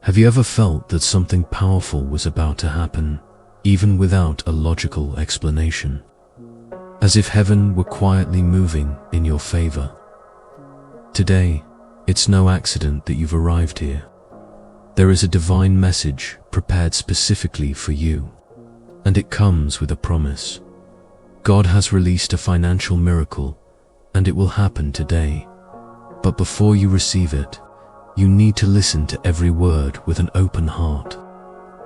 Have you ever felt that something powerful was about to happen, even without a logical explanation? As if heaven were quietly moving in your favor. Today, it's no accident that you've arrived here. There is a divine message prepared specifically for you, and it comes with a promise. God has released a financial miracle, and it will happen today. But before you receive it, you need to listen to every word with an open heart,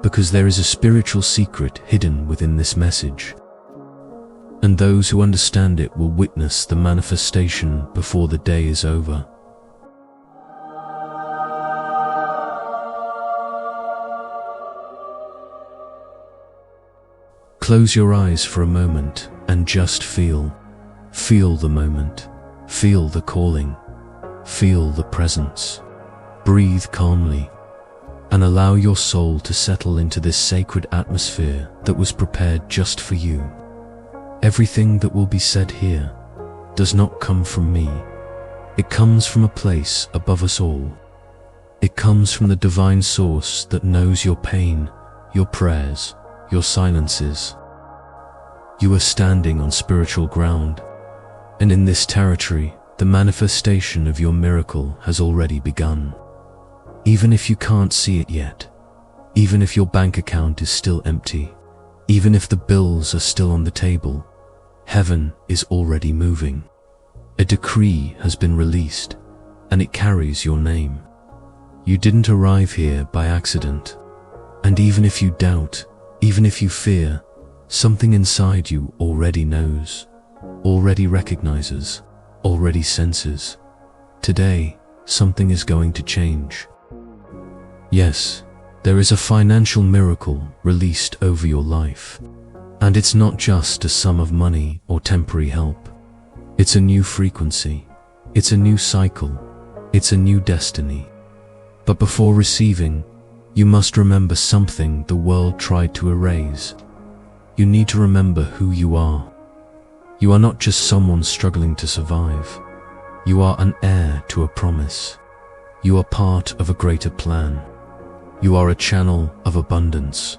because there is a spiritual secret hidden within this message. And those who understand it will witness the manifestation before the day is over. Close your eyes for a moment and just feel the moment, feel the calling, feel the presence. Breathe calmly and allow your soul to settle into this sacred atmosphere that was prepared just for you. Everything that will be said here does not come from me. It comes from a place above us all. It comes from the divine source that knows your pain, your prayers, your silences. You are standing on spiritual ground, and in this territory, the manifestation of your miracle has already begun. Even if you can't see it yet, even if your bank account is still empty, even if the bills are still on the table, heaven is already moving. A decree has been released, and it carries your name. You didn't arrive here by accident, and even if you doubt, even if you fear, something inside you already knows, already recognizes, already senses. Today, something is going to change. Yes, there is a financial miracle released over your life. And it's not just a sum of money or temporary help. It's a new frequency. It's a new cycle. It's a new destiny. But before receiving, you must remember something the world tried to erase. You need to remember who you are. You are not just someone struggling to survive. You are an heir to a promise. You are part of a greater plan. You are a channel of abundance,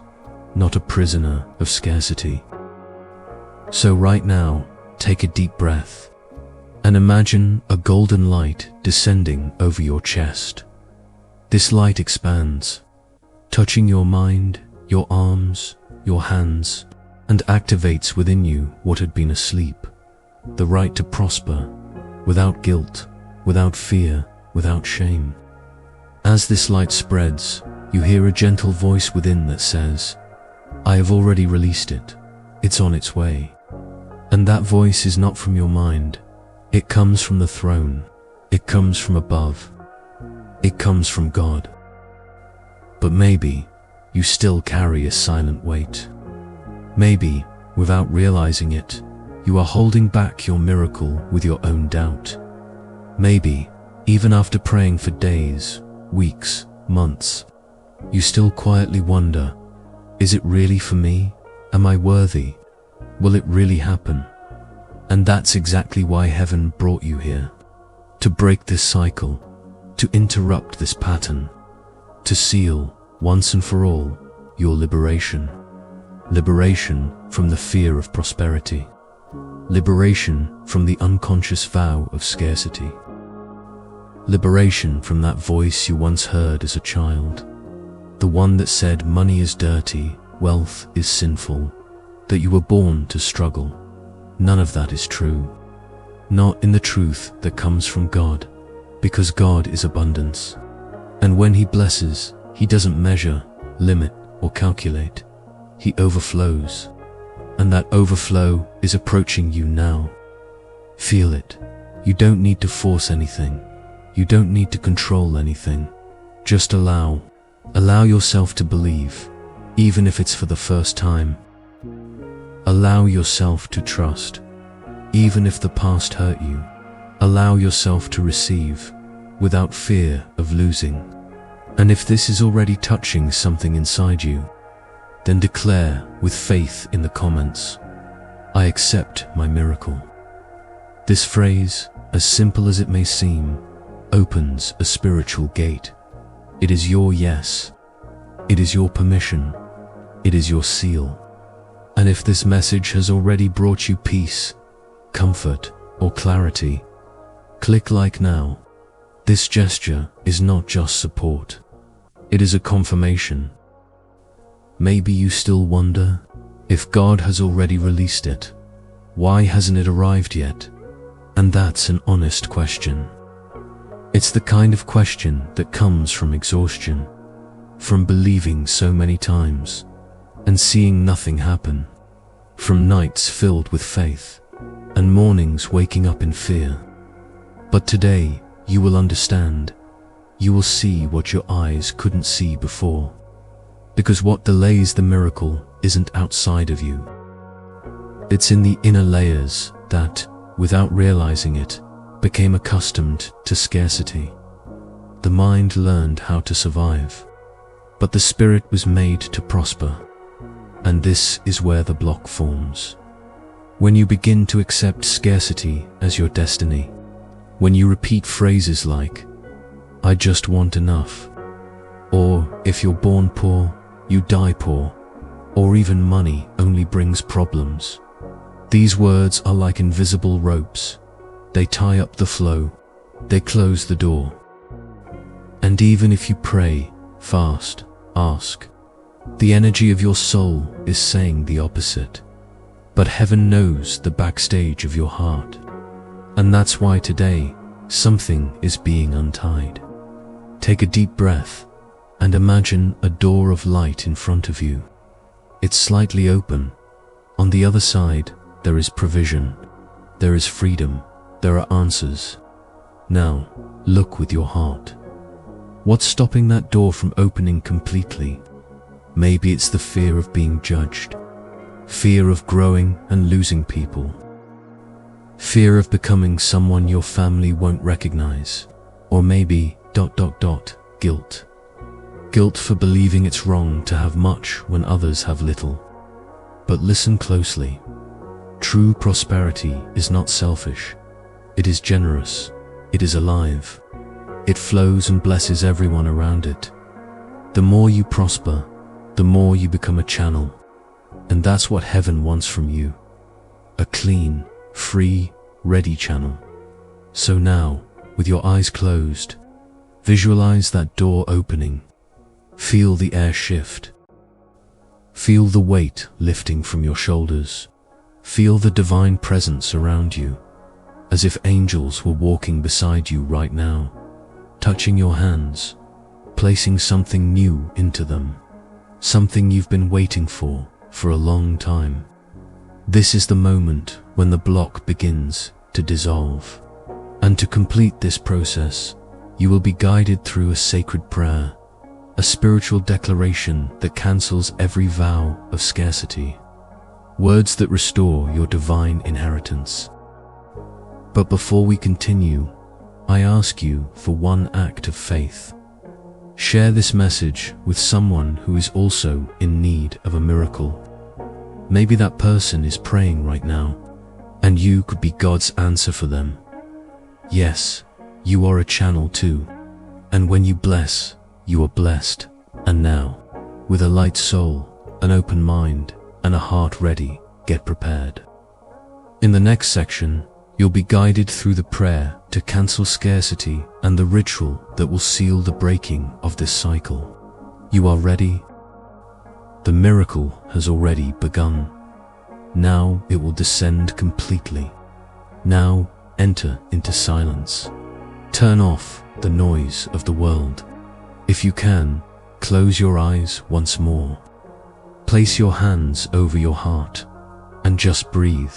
not a prisoner of scarcity. So right now, take a deep breath and imagine a golden light descending over your chest. This light expands, touching your mind, your arms, your hands, and activates within you what had been asleep. The right to prosper, without guilt, without fear, without shame. As this light spreads, you hear a gentle voice within that says, I have already released it. It's on its way. And that voice is not from your mind. It comes from the throne. It comes from above. It comes from God. But maybe you still carry a silent weight. Maybe, without realizing it, you are holding back your miracle with your own doubt. Maybe, even after praying for days, weeks, months, you still quietly wonder, is it really for me? Am I worthy? Will it really happen? And that's exactly why heaven brought you here. To break this cycle, to interrupt this pattern, to seal, once and for all, your liberation. Liberation from the fear of prosperity. Liberation from the unconscious vow of scarcity. Liberation from that voice you once heard as a child. The one that said money is dirty, wealth is sinful, that you were born to struggle. None of that is true. Not in the truth that comes from God, because God is abundance. And when He blesses, He doesn't measure, limit, or calculate. He overflows. And that overflow is approaching you now. Feel it. You don't need to force anything. You don't need to control anything. Just allow. Allow yourself to believe, even if it's for the first time. Allow yourself to trust, even if the past hurt you. Allow yourself to receive, without fear of losing. And if this is already touching something inside you, then declare with faith in the comments, I accept my miracle. This phrase, as simple as it may seem, opens a spiritual gate. It is your yes. It is your permission. It is your seal. And if this message has already brought you peace, comfort, or clarity, click like now. This gesture is not just support. It is a confirmation. Maybe you still wonder, if God has already released it, why hasn't it arrived yet? And that's an honest question. It's the kind of question that comes from exhaustion, from believing so many times and seeing nothing happen, from nights filled with faith and mornings waking up in fear. But today you will understand. You will see what your eyes couldn't see before. Because what delays the miracle isn't outside of you. It's in the inner layers that, without realizing it, became accustomed to scarcity. The mind learned how to survive, but the spirit was made to prosper. And this is where the block forms. When you begin to accept scarcity as your destiny, when you repeat phrases like, "I just want enough," or "If you're born poor, you die poor," or even "Money only brings problems." These words are like invisible ropes. They tie up the flow. They close the door. And even if you pray, fast, ask, the energy of your soul is saying the opposite. But heaven knows the backstage of your heart. And that's why today, something is being untied. Take a deep breath and imagine a door of light in front of you. It's slightly open. On the other side, there is provision. There is freedom. There are answers. Now, look with your heart. What's stopping that door from opening completely? Maybe it's the fear of being judged, fear of growing and losing people, fear of becoming someone your family won't recognize, or maybe ... guilt. Guilt for believing it's wrong to have much when others have little. But listen closely. True prosperity is not selfish. It is generous. It is alive. It flows and blesses everyone around it. The more you prosper, the more you become a channel. And that's what heaven wants from you. A clean, free, ready channel. So now, with your eyes closed, visualize that door opening. Feel the air shift. Feel the weight lifting from your shoulders. Feel the divine presence around you, as if angels were walking beside you right now, touching your hands, placing something new into them, something you've been waiting for a long time. This is the moment when the block begins to dissolve. And to complete this process, you will be guided through a sacred prayer, a spiritual declaration that cancels every vow of scarcity, words that restore your divine inheritance. But before we continue, I ask you for one act of faith. Share this message with someone who is also in need of a miracle. Maybe that person is praying right now, and you could be God's answer for them. Yes, you are a channel too, and when you bless, you are blessed. And now, with a light soul, an open mind, and a heart ready, get prepared. In the next section, you'll be guided through the prayer to cancel scarcity and the ritual that will seal the breaking of this cycle. You are ready? The miracle has already begun. Now it will descend completely. Now enter into silence. Turn off the noise of the world. If you can, close your eyes once more. Place your hands over your heart and just breathe.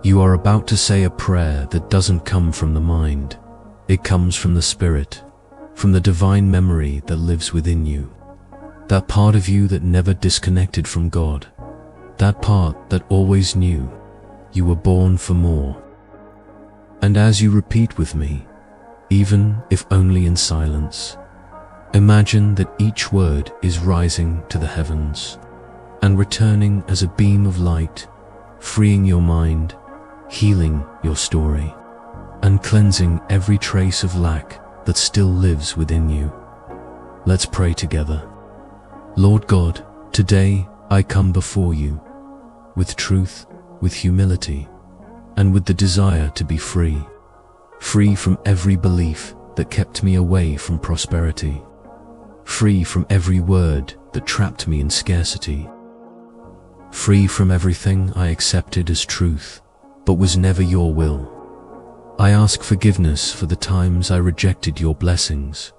You are about to say a prayer that doesn't come from the mind. It comes from the spirit, from the divine memory that lives within you. That part of you that never disconnected from God. That part that always knew you were born for more. And as you repeat with me, even if only in silence, imagine that each word is rising to the heavens and returning as a beam of light, freeing your mind, healing your story, and cleansing every trace of lack that still lives within you. Let's pray together. Lord God, today I come before you with truth, with humility, and with the desire to be free. Free from every belief that kept me away from prosperity. Free from every word that trapped me in scarcity. Free from everything I accepted as truth, but was never your will. I ask forgiveness for the times I rejected your blessings,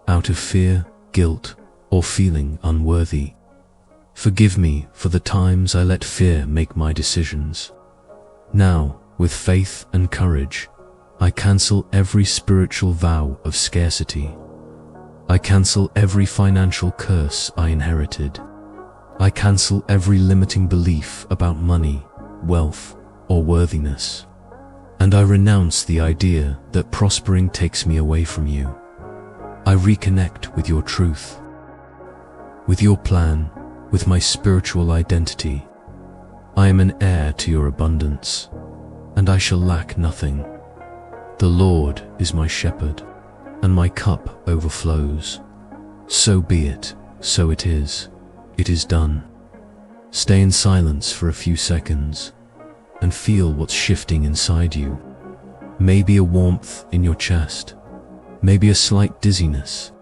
out of fear, guilt, or feeling unworthy. Forgive me for the times I let fear make my decisions. Now, with faith and courage, I cancel every spiritual vow of scarcity. I cancel every financial curse I inherited. I cancel every limiting belief about money, wealth, or worthiness. And I renounce the idea that prospering takes me away from you. I reconnect with your truth, with your plan, with my spiritual identity. I am an heir to your abundance, and I shall lack nothing. The Lord is my shepherd, and my cup overflows. So be it, so it is done. Stay in silence for a few seconds, and feel what's shifting inside you. Maybe a warmth in your chest, maybe a slight dizziness,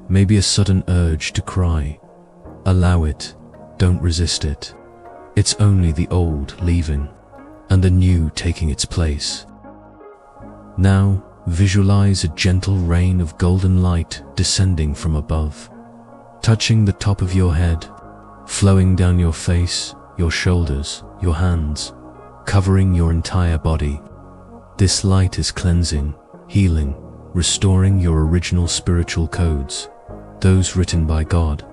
maybe a sudden urge to cry. Allow it, don't resist it. It's only the old leaving, and the new taking its place. Now, visualize a gentle rain of golden light descending from above, touching the top of your head, flowing down your face, your shoulders, your hands, covering your entire body. This light is cleansing, healing, restoring your original spiritual codes, those written by God,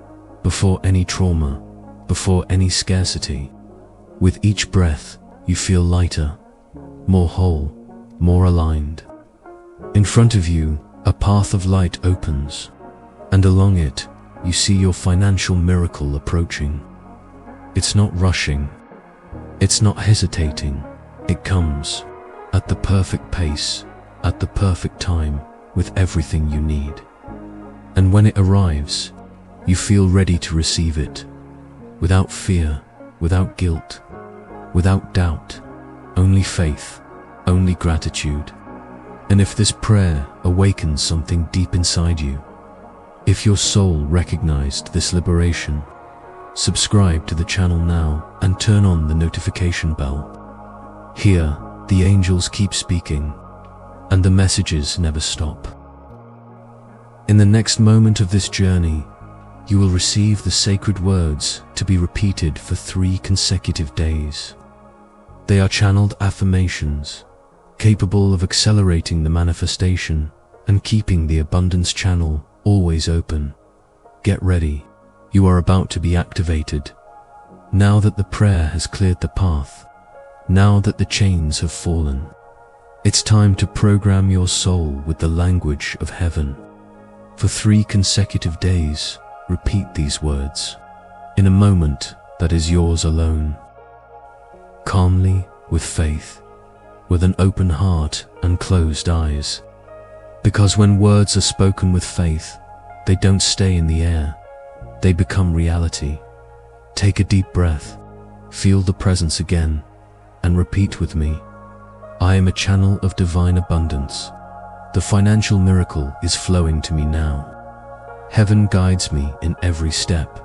before any trauma, before any scarcity. With each breath, you feel lighter, more whole, more aligned. In front of you, a path of light opens, and along it, you see your financial miracle approaching. It's not rushing, it's not hesitating, it comes at the perfect pace, at the perfect time, with everything you need. And when it arrives, you feel ready to receive it, without fear, without guilt, without doubt, only faith, only gratitude. And if this prayer awakens something deep inside you, if your soul recognized this liberation, subscribe to the channel now and turn on the notification bell. Here, the angels keep speaking, and the messages never stop. In the next moment of this journey, you will receive the sacred words to be repeated for 3 consecutive days. They are channeled affirmations, capable of accelerating the manifestation and keeping the abundance channel always open. Get ready, you are about to be activated. Now that the prayer has cleared the path, now that the chains have fallen, it's time to program your soul with the language of heaven. For 3 consecutive days, repeat these words, in a moment that is yours alone. Calmly, with faith, with an open heart and closed eyes. Because when words are spoken with faith, they don't stay in the air, they become reality. Take a deep breath, feel the presence again, and repeat with me. I am a channel of divine abundance. The financial miracle is flowing to me now. Heaven guides me in every step.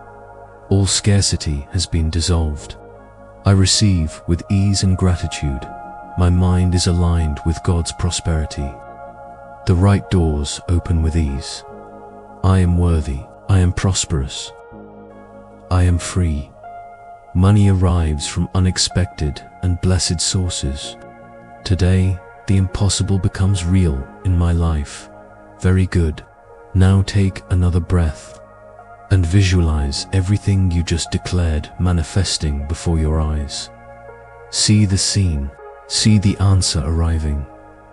All scarcity has been dissolved. I receive with ease and gratitude. My mind is aligned with God's prosperity. The right doors open with ease. I am worthy. I am prosperous. I am free. Money arrives from unexpected and blessed sources. Today, the impossible becomes real in my life. Very good. Now take another breath and visualize everything you just declared manifesting before your eyes. See the scene, see the answer arriving,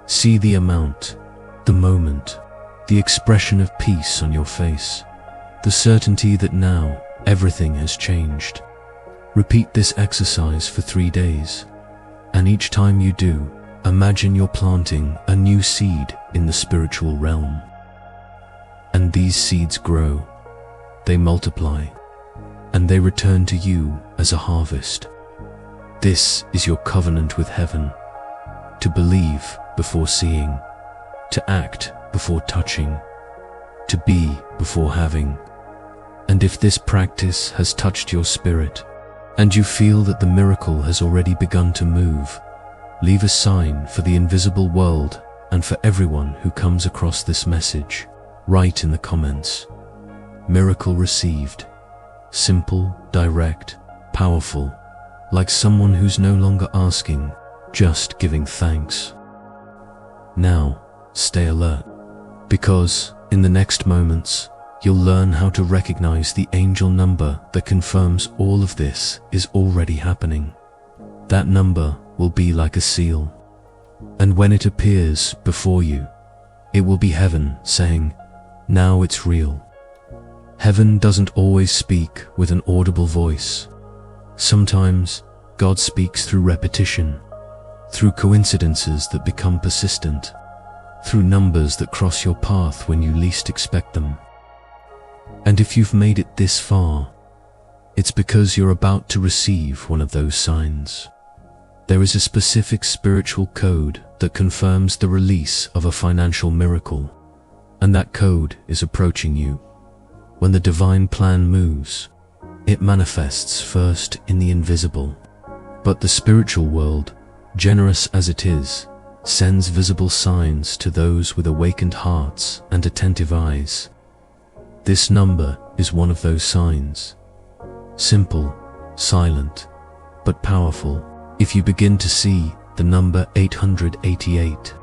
see the amount, the moment, the expression of peace on your face, the certainty that now everything has changed. Repeat this exercise for 3 days, and each time you do, imagine you're planting a new seed in the spiritual realm. And these seeds grow they multiply, and they return to you as a harvest. This is your covenant with heaven: to believe before seeing, to act before touching, to be before having. And if this practice has touched your spirit, and you feel that the miracle has already begun to move, leave a sign for the invisible world and for everyone who comes across this message. Write in the comments: miracle received. Simple, direct, powerful, like someone who's no longer asking, just giving thanks. Now, stay alert, because in the next moments, you'll learn how to recognize the angel number that confirms all of this is already happening. That number will be like a seal, and when it appears before you, it will be heaven saying, "Now it's real." Heaven doesn't always speak with an audible voice. Sometimes God speaks through repetition, through coincidences that become persistent, through numbers that cross your path when you least expect them. And if you've made it this far, it's because you're about to receive one of those signs. There is a specific spiritual code that confirms the release of a financial miracle, and that code is approaching you. When the divine plan moves, it manifests first in the invisible, but the spiritual world, generous as it is, sends visible signs to those with awakened hearts and attentive eyes. This number is one of those signs. Simple, silent, but powerful if you begin to see the number 888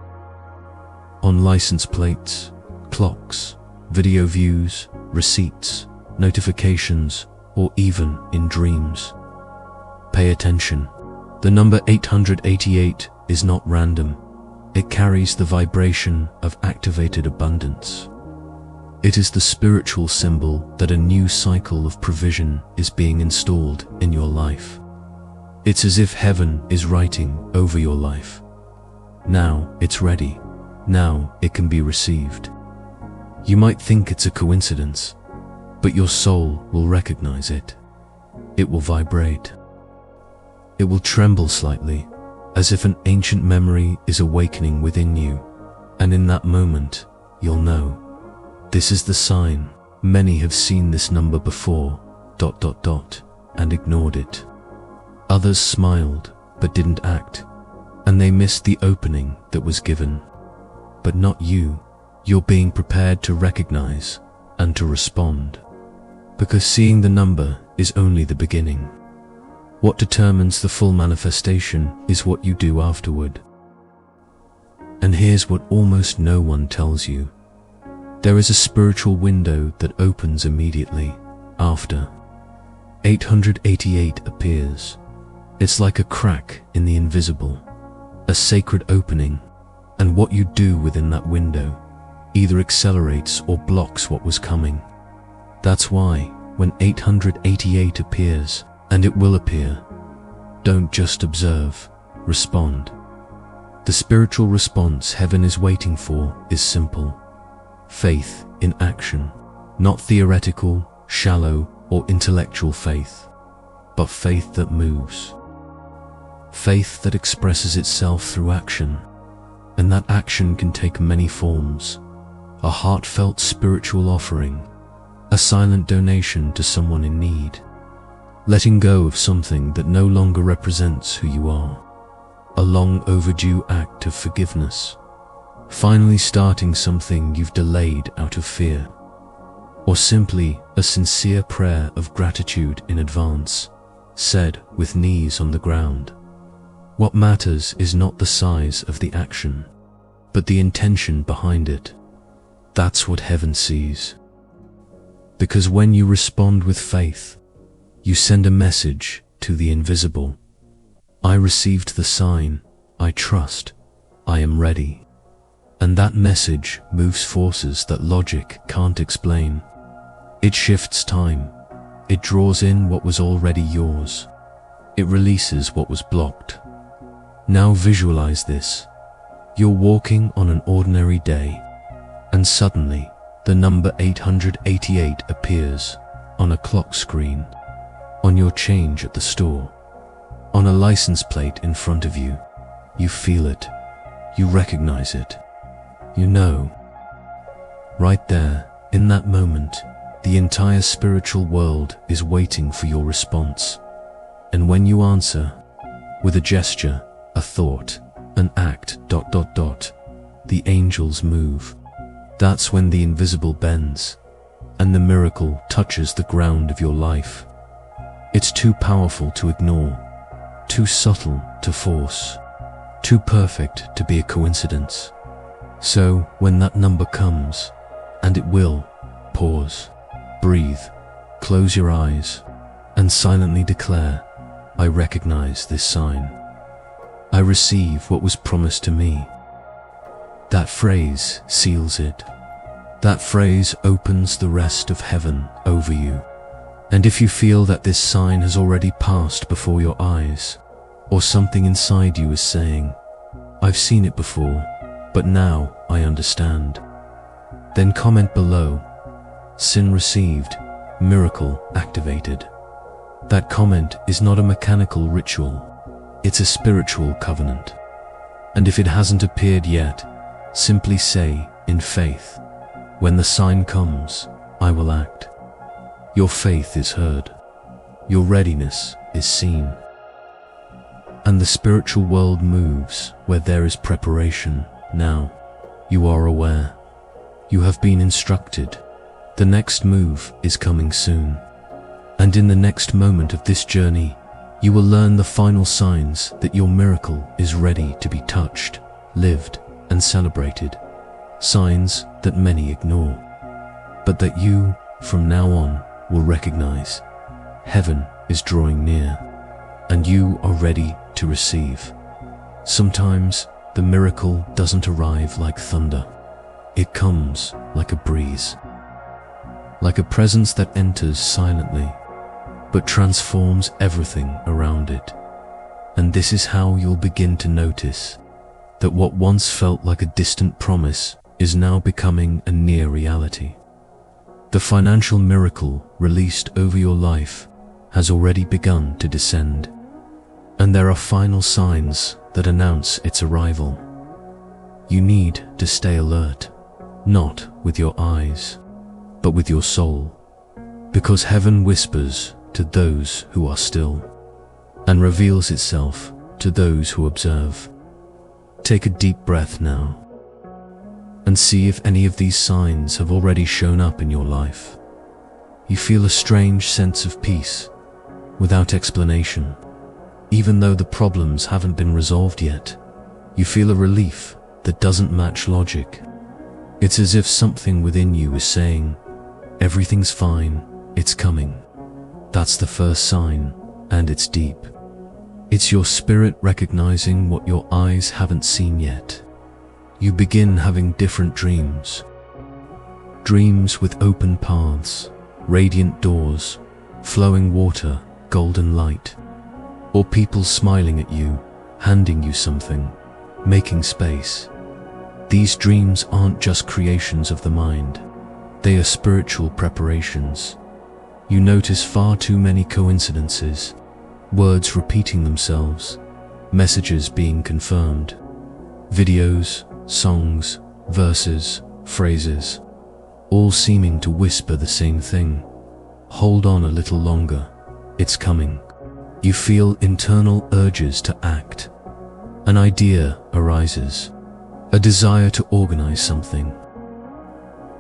on license plates, clocks, video views, receipts, notifications, or even in dreams. Pay attention. The number 888 is not random. It carries the vibration of activated abundance. It is the spiritual symbol that a new cycle of provision is being installed in your life. It's as if heaven is writing over your life. Now it's ready. Now it can be received. You might think it's a coincidence, but your soul will recognize it. It will vibrate. It will tremble slightly, as if an ancient memory is awakening within you, and in that moment, you'll know. This is the sign. Many have seen this number before, ... and ignored it. Others smiled, but didn't act, and they missed the opening that was given. But not you. You're being prepared to recognize and to respond, because seeing the number is only the beginning. What determines the full manifestation is what you do afterward. And here's what almost no one tells you. There is a spiritual window that opens immediately after 888 appears. It's like a crack in the invisible, a sacred opening, and what you do within that window either accelerates or blocks what was coming. That's why, when 888 appears, and it will appear, don't just observe, respond. The spiritual response heaven is waiting for is simple. Faith in action, not theoretical, shallow, or intellectual faith, but faith that moves. Faith that expresses itself through action, and that action can take many forms. A heartfelt spiritual offering, a silent donation to someone in need, letting go of something that no longer represents who you are, a long overdue act of forgiveness, finally starting something you've delayed out of fear, or simply a sincere prayer of gratitude in advance, said with knees on the ground. What matters is not the size of the action, but the intention behind it. That's what heaven sees. Because when you respond with faith, you send a message to the invisible. I received the sign, I trust, I am ready. And that message moves forces that logic can't explain. It shifts time. It draws in what was already yours. It releases what was blocked. Now visualize this. You're walking on an ordinary day, and suddenly, the number 888 appears, on a clock screen, on your change at the store, on a license plate in front of you. You feel it. You recognize it. You know. Right there, in that moment, the entire spiritual world is waiting for your response. And when you answer, with a gesture, a thought, an act, ... the angels move. That's when the invisible bends, and the miracle touches the ground of your life. It's too powerful to ignore, too subtle to force, too perfect to be a coincidence. So when that number comes, and it will, pause, breathe, close your eyes, and silently declare, I recognize this sign. I receive what was promised to me. That phrase seals it. That phrase opens the rest of heaven over you. And if you feel that this sign has already passed before your eyes, or something inside you is saying, I've seen it before, but now I understand, then comment below, sin received, miracle activated. That comment is not a mechanical ritual, it's a spiritual covenant. And if it hasn't appeared yet, simply say, in faith, when the sign comes, I will act. Your faith is heard. Your readiness is seen. And the spiritual world moves where there is preparation. Now, you are aware. You have been instructed. The next move is coming soon. And in the next moment of this journey, you will learn the final signs that your miracle is ready to be touched, lived, and celebrated. Signs that many ignore, but that you, from now on, will recognize. Heaven is drawing near, and you are ready to receive. Sometimes the miracle doesn't arrive like thunder. It comes like a breeze, like a presence that enters silently, but transforms everything around it. And this is how you'll begin to notice that what once felt like a distant promise is now becoming a near reality. The financial miracle released over your life has already begun to descend, and there are final signs that announce its arrival. You need to stay alert, not with your eyes, but with your soul, because heaven whispers to those who are still, and reveals itself to those who observe. Take a deep breath now, and see if any of these signs have already shown up in your life. You feel a strange sense of peace, without explanation. Even though the problems haven't been resolved yet, you feel a relief that doesn't match logic. It's as if something within you is saying, everything's fine, it's coming. That's the first sign, and it's deep. It's your spirit recognizing what your eyes haven't seen yet. You begin having different dreams. Dreams with open paths, radiant doors, flowing water, golden light, or people smiling at you, handing you something, making space. These dreams aren't just creations of the mind. They are spiritual preparations. You notice far too many coincidences, words repeating themselves, messages being confirmed, videos, songs, verses, phrases, all seeming to whisper the same thing. Hold on a little longer, it's coming. You feel internal urges to act. An idea arises, a desire to organize something,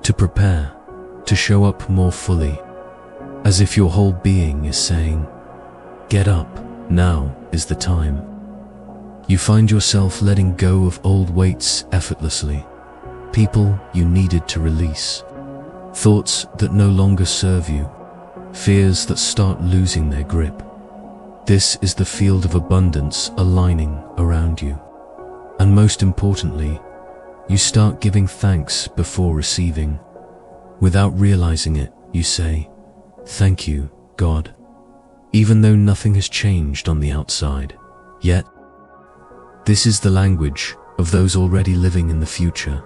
to prepare, to show up more fully, as if your whole being is saying, get up, now is the time. You find yourself letting go of old weights effortlessly, people you needed to release, thoughts that no longer serve you, fears that start losing their grip. This is the field of abundance aligning around you. And most importantly, you start giving thanks before receiving. Without realizing it, you say, thank you, God. Even though nothing has changed on the outside, yet, this is the language of those already living in the future.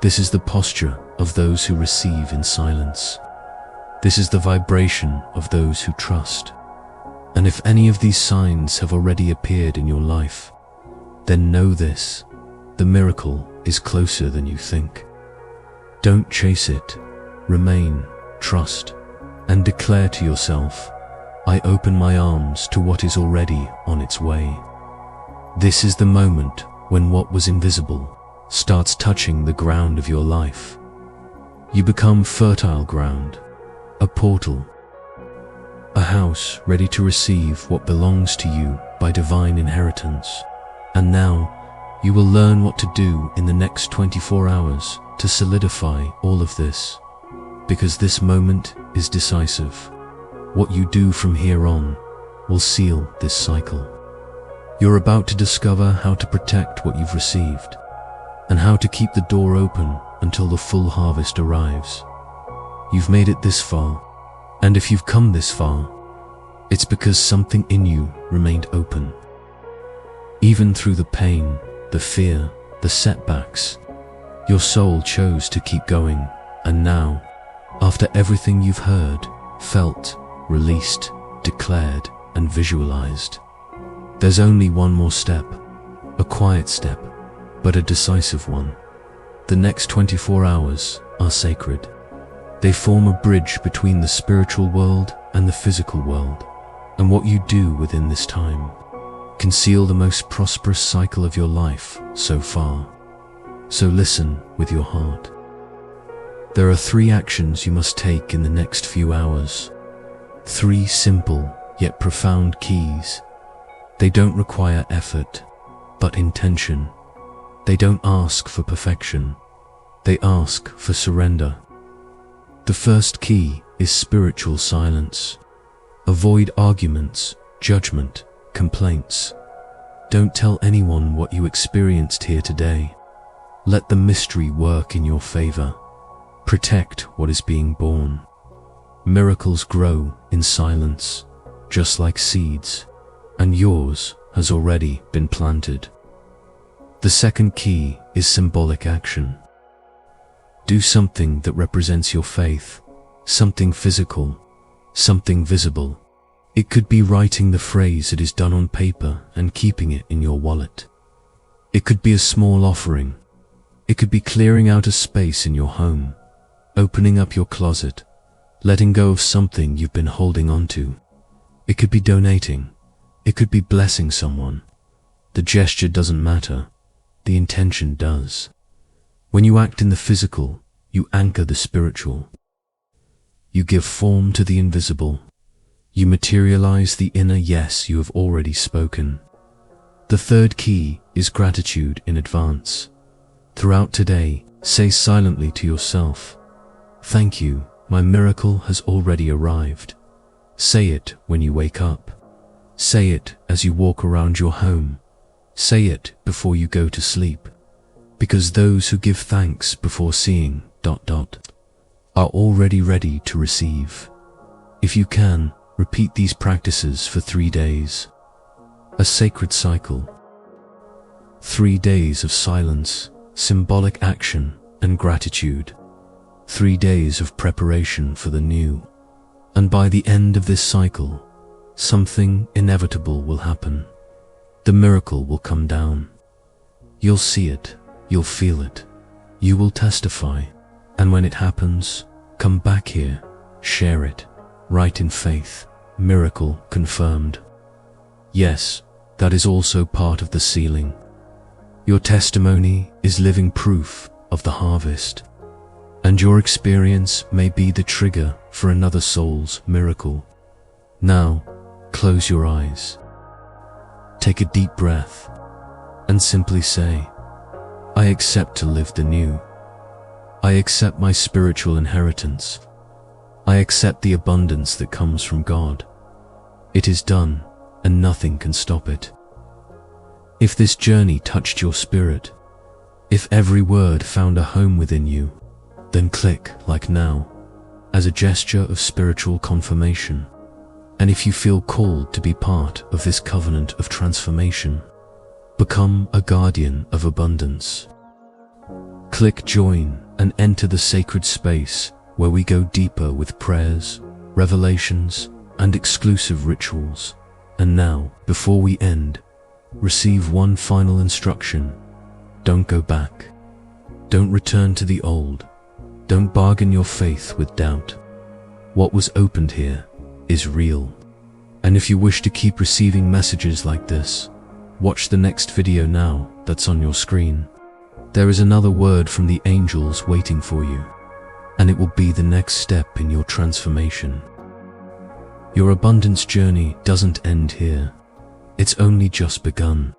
This is the posture of those who receive in silence. This is the vibration of those who trust. And if any of these signs have already appeared in your life, then know this: the miracle is closer than you think. Don't chase it. Remain, trust, and declare to yourself, I open my arms to what is already on its way. This is the moment when what was invisible starts touching the ground of your life. You become fertile ground, a portal, a house ready to receive what belongs to you by divine inheritance. And now, you will learn what to do in the next 24 hours to solidify all of this, because this moment is decisive. What you do from here on will seal this cycle. You're about to discover how to protect what you've received, and how to keep the door open until the full harvest arrives. You've made it this far, and if you've come this far, it's because something in you remained open. Even through the pain, the fear, the setbacks, your soul chose to keep going. And now, after everything you've heard, felt, released, declared, and visualized, there's only one more step, a quiet step, but a decisive one. The next 24 hours are sacred. They form a bridge between the spiritual world and the physical world, and what you do within this time can seal the most prosperous cycle of your life so far. So listen with your heart. There are 3 actions you must take in the next few hours. 3 simple yet profound keys. They don't require effort, but intention. They don't ask for perfection. They ask for surrender. The first key is spiritual silence. Avoid arguments, judgment, complaints. Don't tell anyone what you experienced here today. Let the mystery work in your favor. Protect what is being born. Miracles grow in silence, just like seeds, and yours has already been planted. The second key is symbolic action. Do something that represents your faith, something physical, something visible. It could be writing the phrase that is done on paper and keeping it in your wallet. It could be a small offering. It could be clearing out a space in your home, opening up your closet, letting go of something you've been holding on to. It could be donating. It could be blessing someone. The gesture doesn't matter. The intention does. When you act in the physical, you anchor the spiritual. You give form to the invisible. You materialize the inner yes you have already spoken. The third key is gratitude in advance. Throughout today, say silently to yourself, "Thank you, my miracle has already arrived." Say it when you wake up. Say it as you walk around your home. Say it before you go to sleep. Because those who give thanks before seeing ... are already ready to receive. If you can, repeat these practices for 3 days. A sacred cycle. 3 days of silence, symbolic action, and gratitude. 3 days of preparation for the new. And by the end of this cycle, something inevitable will happen. The miracle will come down. You'll see it. You'll feel it. You will testify. And when it happens, come back here, share it, write in faith, miracle confirmed. Yes, that is also part of the sealing. Your testimony is living proof of the harvest, and your experience may be the trigger for another soul's miracle. Now, close your eyes. Take a deep breath and simply say, I accept to live the new. I accept my spiritual inheritance. I accept the abundance that comes from God. It is done, and nothing can stop it. If this journey touched your spirit, if every word found a home within you, then click like now, as a gesture of spiritual confirmation. And if you feel called to be part of this covenant of transformation, become a guardian of abundance. Click join and enter the sacred space where we go deeper with prayers, revelations, and exclusive rituals. And now, before we end, receive one final instruction. Don't go back. Don't return to the old. Don't bargain your faith with doubt. What was opened here is real. And if you wish to keep receiving messages like this, watch the next video now that's on your screen. There is another word from the angels waiting for you, and it will be the next step in your transformation. Your abundance journey doesn't end here. It's only just begun.